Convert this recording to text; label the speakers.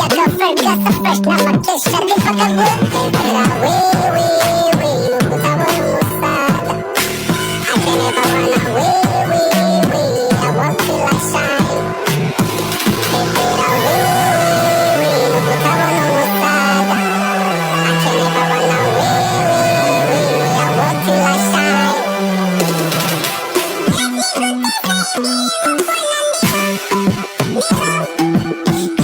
Speaker 1: girlfriend got the fresh na makesha di pagkagun. Era we, nukutawa musada. I can never run away, I won't feel like shine. Era we, nukutawa musada. I can never run away, I won't feel like shine. Mira,